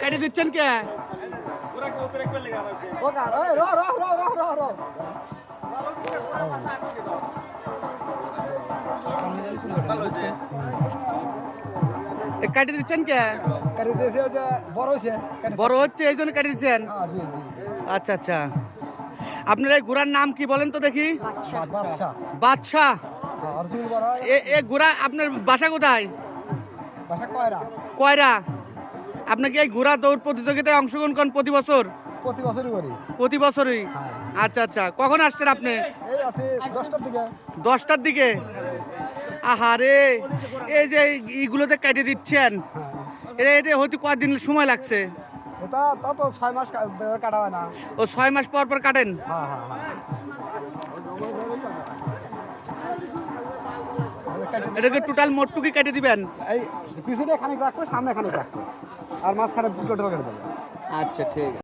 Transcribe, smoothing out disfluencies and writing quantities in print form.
কাটি দিচ্ছেন কে? কাটি দিচ্ছেন কে? বড় হচ্ছে এই জন্য কাটি দিচ্ছেন। আচ্ছা আচ্ছা, আপনার এই ঘোড়ার নাম কি বলেন তো দেখি? বাদশা। এ ঘোড়া আপনার বাসা কোথায়? কয়রা। আপনি কি এই ঘোড়া দৌড় প্রতিযোগিতায় অংশগ্রহণ করেন প্রতি বছর? প্রতি বছরই। আচ্ছা আচ্ছা, কখন আসছেন আপনি? 10টার দিকে। আহারে, এই যে এইগুলোতে কেটে দিচ্ছেন, এটা হয়তো কয়দিন সময় লাগছে? এটা তো 6 মাস কাটা হয় না। ও 6 মাস পর পর কাটেন? এটাকে টোটাল মোটটুকি কেটে দিবেন? এই পিছনে খানিক রাখবো, সামনে খানিক রাখবো, আর মাঝখানে কেটে দেবো। আচ্ছা ঠিক আছে।